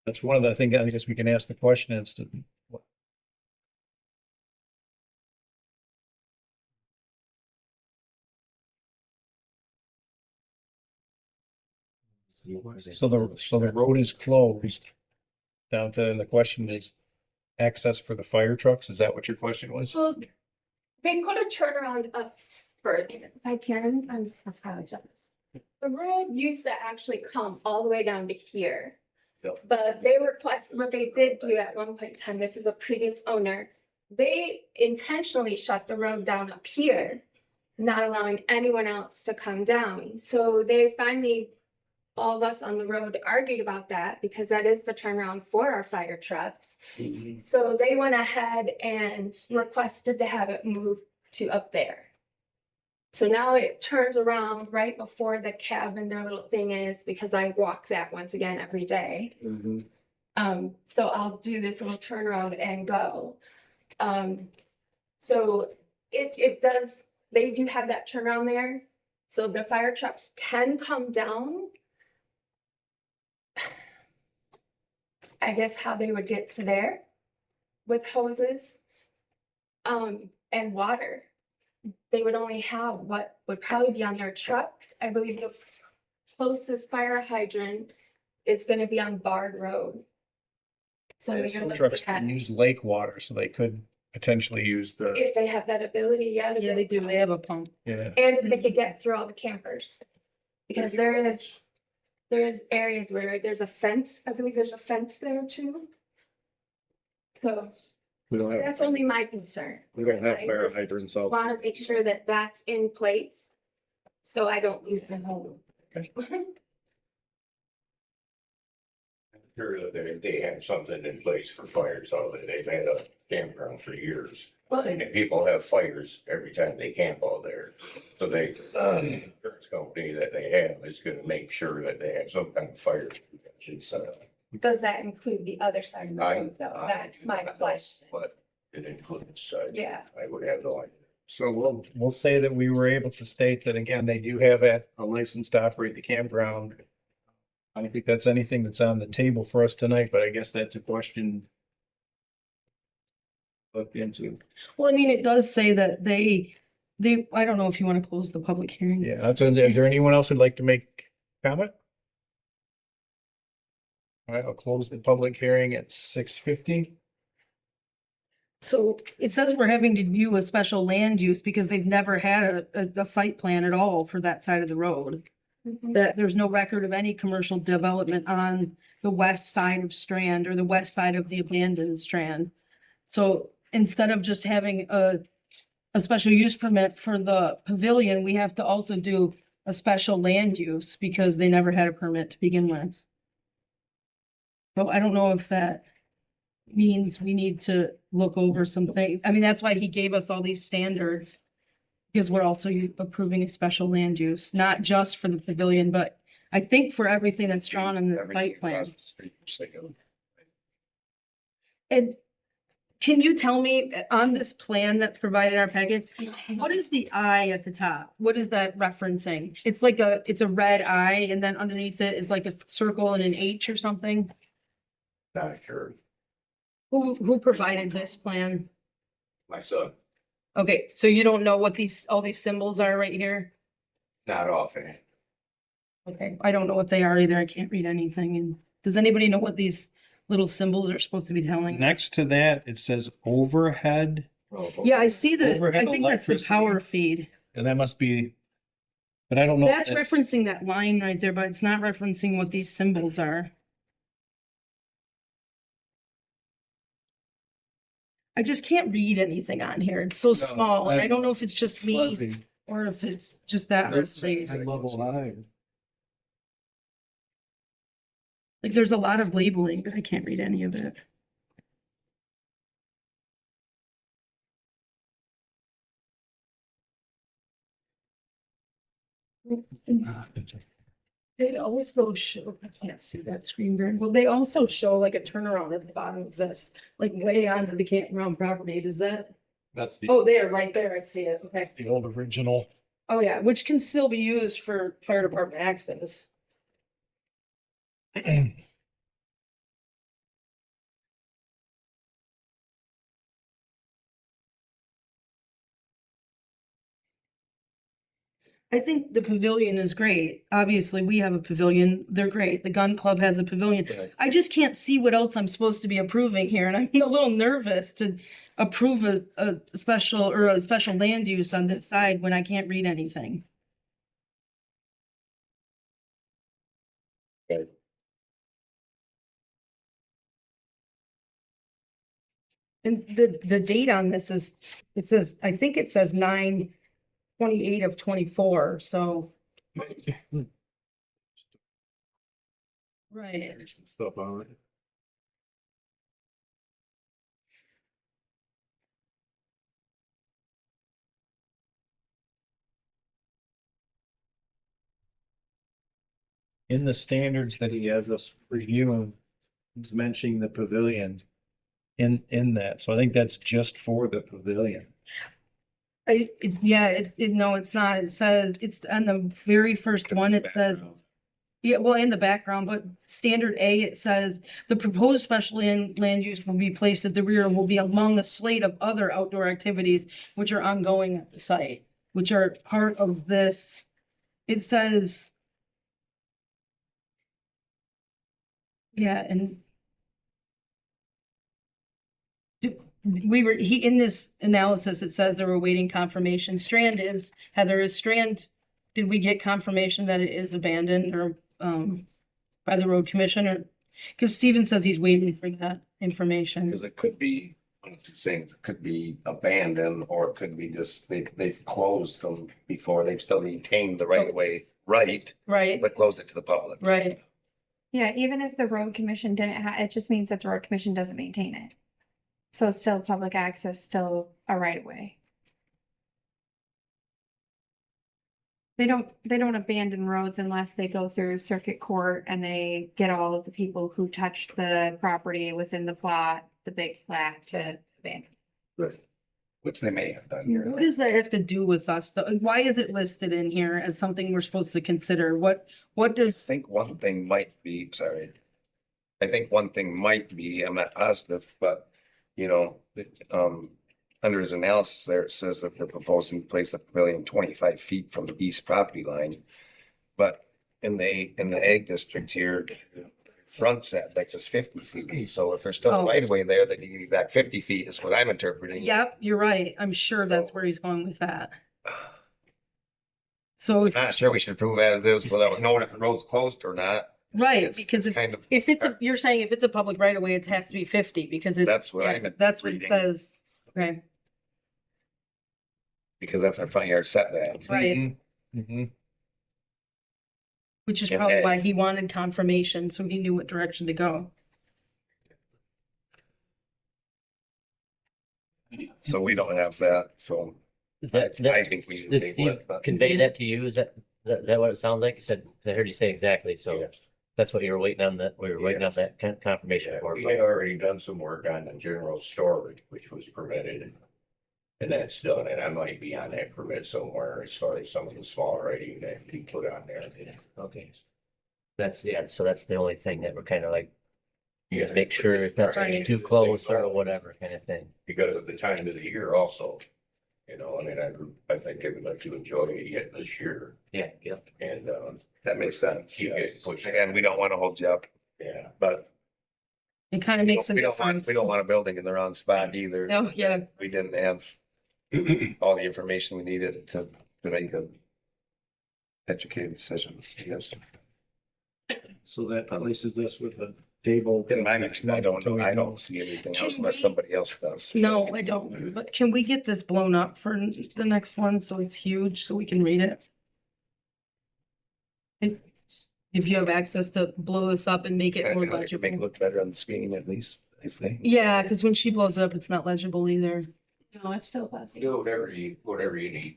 that's one of the things I guess we can ask the question as to what. So the road is closed down to, and the question is access for the fire trucks. Is that what your question was? So they put a turnaround up further. If I can, I apologize. The road used to actually come all the way down to here. Yep. But they requested, what they did do at one point in time, this is a previous owner, they intentionally shut the road down up here, not allowing anyone else to come down. So they finally, all of us on the road argued about that because that is the turnaround for our fire trucks. So they went ahead and requested to have it moved to up there. So now it turns around right before the cabin, their little thing is, because I walk that once again every day. So I'll do this little turnaround and go. So it does, they do have that turnaround there. So the fire trucks can come down. I guess how they would get to there with hoses and water. They would only have what would probably be on their trucks. I believe the closest fire hydrant is going to be on Bard Road. So we're Some gonna look trucks at that. can use lake water, so they could potentially use the, If they have that ability, yeah. Yeah, they do. They have a pump. yeah. And if they could get through all the campers. Because there's areas where there's a fence. I believe there's a fence there too. So We don't have, that's only my concern. we don't have I fire just hydrants out. Want to make sure that that's in place. So I don't lose my home. Sure that they have something in place for fires, so they've had a campground for years. Well, And people have fires every time they camp out there. So they, insurance company that they have is gonna make sure that they have some kind of fire protection set up. does that include the other side of the road though? That's my question. But it includes, Yeah. I would have no idea. So we'll say that we were able to state that again, they do have a license to operate the campground. I don't think that's anything that's on the table for us tonight, but I guess that's a question look into. Well, I mean, it does say that they, I don't know if you want to close the public hearing. Yeah, is there anyone else who'd like to make comment? All right, I'll close the public hearing at 6:50. So it says we're having to view a special land use because they've never had a site plan at all for that side of the road. That there's no record of any commercial development on the west side of Strand or the west side of the abandoned Strand. So instead of just having a special use permit for the pavilion, we have to also do a special land use because they never had a permit to begin with. So I don't know if that means we need to look over something. I mean, that's why he gave us all these standards. Because we're also approving a special land use, not just for the pavilion, but I think for everything that's drawn in the Everything site plan. across the street, just like And can you tell me on this plan that's provided in our packet, what is the I at the top? What is that referencing? It's like it's a red I and then underneath it is like a circle and an H or something? Not sure. Who provided this plan? My son, Okay, so you don't know what all these symbols are right here? not often. Okay, I don't know what they are either. I can't read anything. And does anybody know what these little symbols are supposed to be telling? Next to that, it says overhead, Yeah, I see I Overhead think that's the electricity. power feed. and that must be, but I don't know. That's referencing that line right there, but it's not referencing what these symbols are. I just can't read anything on here. It's so small, and I don't know if it's just me Fuzzy. or if it's just that. And level high. Like, there's a lot of labeling, but I can't read any of it. They also show, I can't see that screen very well. They also show like a turnaround at the bottom of this, like way onto the campground property. Does that? That's the, Oh, there, right there. I see it. Okay. that's the old original. Oh, yeah, which can still be used for fire department access. I think the pavilion is great. Obviously, we have a pavilion. They're great. The gun club has a pavilion. Right. I just can't see what else I'm supposed to be approving here, and I'm a little nervous to approve a special land use on this side when I can't read anything. Okay. And the date on this is, it says, I think it says 9/28 of 24, so. Right. Some stuff on it. In the standards that he has us reviewing, he's mentioning the pavilion in that. So I think that's just for the pavilion. No, it's not. It says, it's on the very first one, it says, yeah, well, in the background, but standard A, it says, the proposed special land use will be placed at the rear and will be among a slate of other outdoor activities which are ongoing at the site, which are part of this. It says, yeah, and in this analysis, it says they were awaiting confirmation. Heather, is Strand, did we get confirmation that it is abandoned or, by the road commissioner? Because Steven says he's waiting for that information. Because it could be, one of two things, it could be abandoned, or it could be just, they've closed them before, they've still maintained the right of way, right, Right, but closed it to the public. right. Yeah, even if the road commission didn't it just means that the road commission doesn't maintain it. So it's still public access, still a right of way. They don't abandon roads unless they go through circuit court and they get all of the people who touched the property within the plot, the big plat to abandon. Which they may have done here. What does that have to do with us? Though? Why is it listed in here as something we're supposed to consider? What I does, think one thing might be, I think one thing might be, I'm not positive, but, under his analysis there, it says that they're proposing to place the pavilion 25 feet from the east property line. But in the ag district here, front setback is 50 feet. So if there's still Oh. a right of way there, they need to be back 50 feet is what I'm interpreting. yep, you're right. I'm sure that's where he's going with that. So if, I'm not sure we should prove as is without knowing if the road's closed or not. right, It's because kind of, if you're saying if it's a public right of way, it has to be 50 because it's. That's what yeah, I'm That's what it reading. says. Okay, because that's our front yard setback. right. Mm-hmm. Which is Yeah, probably ag. why he wanted confirmation, so he knew what direction to go. So we don't have that, so Is that, I that's, think we should did take Steve what, but convey that to you? Is that Is that what it sounds like? You said, I heard you say exactly, so Yes. that's what you were waiting on, that, we were waiting on that confirmation for. We had already done some work on the general storage, which was permitted. And that's done, and I might be on that permit somewhere as far as some of the smaller writing that he put on there. Okay. That's, yeah, so that's the only thing that we're kind of like, you guys make sure it's not Right. too close or whatever kind of thing. Because of the time of the year also. You know, I mean, I think they would like to enjoy it yet this year, Yeah, yeah. and, That makes sense. keep Yeah. it pushed. And we don't want to hold you up, Yeah, but It kind of makes a we don't want, difference. we don't want a building in the wrong spot either. Oh, yeah. We didn't have all the information we needed to make a educated decision. Yes. So that places us with a table. In my mind, I don't see anything else unless somebody else does. No, I don't. But can we get this blown up for the next one so it's huge so we can read it? If you have access to blow this up and make it more Make it legible. look better on the screen at least, I think. Yeah, because when she blows it up, it's not legible either. No, it's still fuzzy. do whatever you need.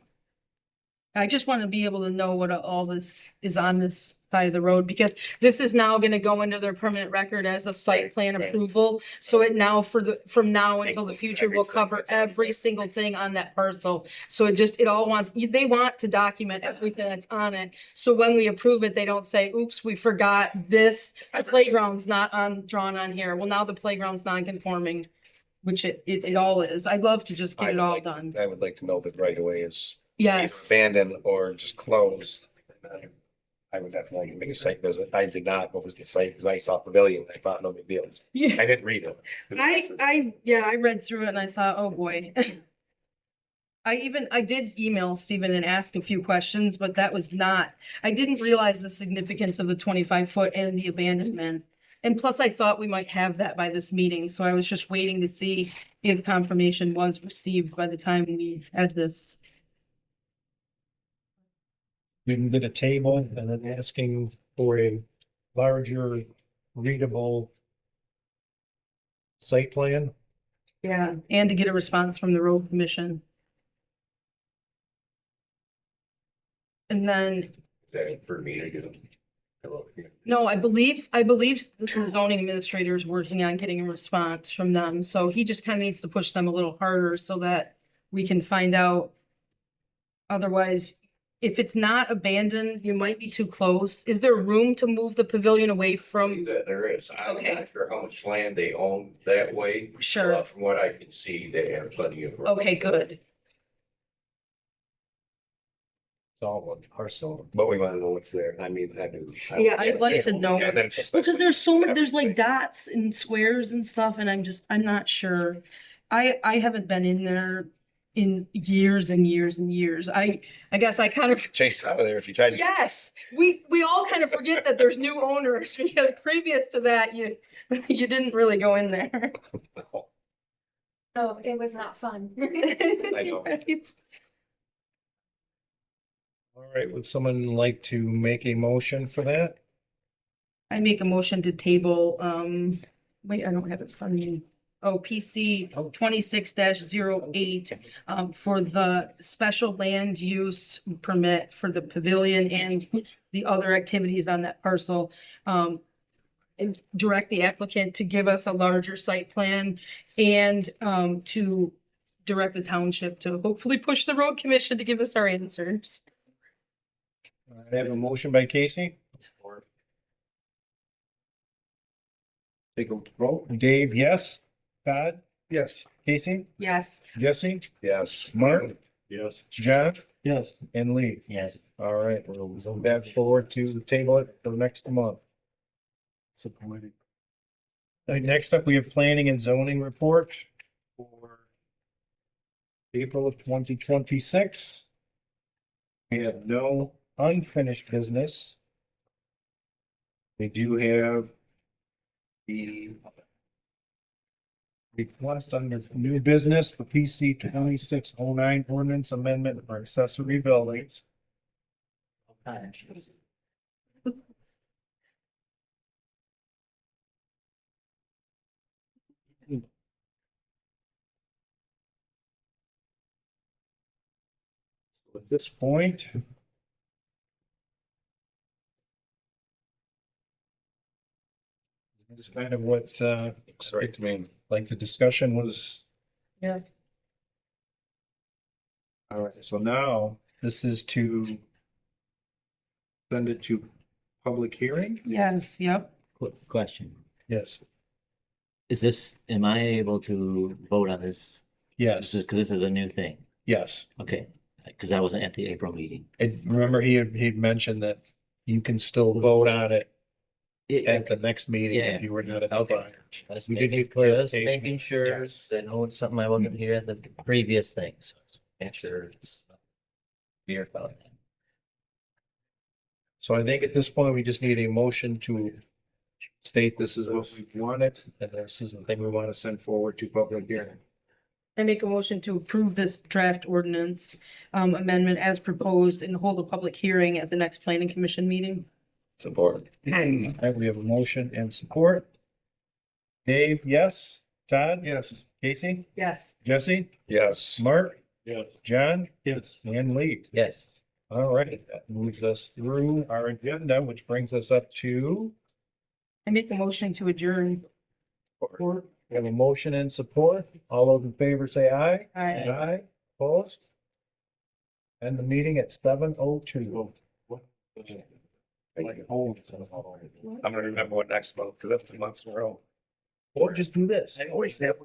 I just want to be able to know what all this is on this side of the road, because this is now going to go into their permanent record as a site plan Right. approval. So it now from now until the Includes future will everything. cover It's every single thing on that parcel. So it all wants, they want to document everything that's on it. So when we approve it, they don't say, oops, we forgot this, the playground's not drawn on here. Well, now the playground's non-conforming, which it all is. I'd love to just get it all done. I would like to know that right away is either Yes. abandoned or just closed. I would definitely make a site visit. I did not. What was the site? Because I saw pavilion. I thought no big deal. Yeah. I didn't read it. I read through it and I thought, oh boy. I did email Stephen and ask a few questions, but that was not, I didn't realize the significance of the 25-foot and the abandonment. And plus I thought we might have that by this meeting, so I was just waiting to see if confirmation was received by the time we had this. We can get a table and then asking for a larger readable site plan. Yeah. And to get a response from the road commission. And then, Is that for me to do? no, I believe the zoning administrator is working on getting a response from them. So he just kind of needs to push them a little harder so that we can find out. Otherwise, if it's not abandoned, you might be too close. Is there room to move the pavilion away from? That there is. I'm Okay. not sure how much land they own that way. Sure. But from what I can see, they have plenty of. room. Okay, good. It's all one parcel, but we want to know what's there. I mean, I do. Yeah, I'd like to know Yeah, what's- then especially- Because there's so many, there's like dots and squares and stuff, and I'm not sure. I haven't been in there in years and years and years. I guess I kind of, Chase out of there if you try to. yes, we all kind of forget that there's new owners because previous to that, you didn't really go in there. So it was not fun. I know. Right? All right, would someone like to make a motion for that? I make a motion to table, wait, I don't have it in front of me. Oh, PC 26-08, for the special land use permit for the pavilion and the other activities on that parcel. And direct the applicant to give us a larger site plan and, to direct the township to hopefully push the road commission to give us our answers. I have a motion by Casey. Take a vote. Dave, yes. Todd, Yes. Casey, Yes. Jesse, Yes. Mark, Yes. John? Yes. And Lee. Yes. All right, we'll go back forward to table it for next month. Disappointing. Next up, we have planning and zoning report for April of 2026. We have no unfinished business. We do have the request under new business for PC 2609 ordinance amendment for accessory buildings. At this point, That's kind of what, Sorry, to me. like the discussion was. Yeah. All right, so now this is to send it to public hearing? Yes, yep. Quick question. Yes. Is this, am I able to vote on this? Yes, Because this is a new thing. yes. Okay, because I wasn't at the April meeting. And remember, he'd mentioned that you can still vote on it at the next meeting if you were not at the Okay. prior. Just We did making, get clarification. just making sure, Yes. I know it's something I wasn't here at the previous thing, so make sure it's clear about that. So I think at this point, we just need a motion to state this is what we wanted, and this is the thing we want to send forward to public hearing. I make a motion to approve this draft ordinance amendment as proposed and hold a public hearing at the next planning commission meeting. Support. All right, we have a motion and support. Dave, yes. Todd? Yes. Casey? Yes. Jesse? Yes. Mark? Yes. John? Yes. And Lee? Yes. All right, that moves us through our agenda, which brings us up to, I make a motion to adjourn. we have a motion and support. All those in favor say aye. Aye. Aye, opposed? And the meeting at 7:02. I'm gonna remember what next month, because that's 2 months in a row. Or just do this. I always have.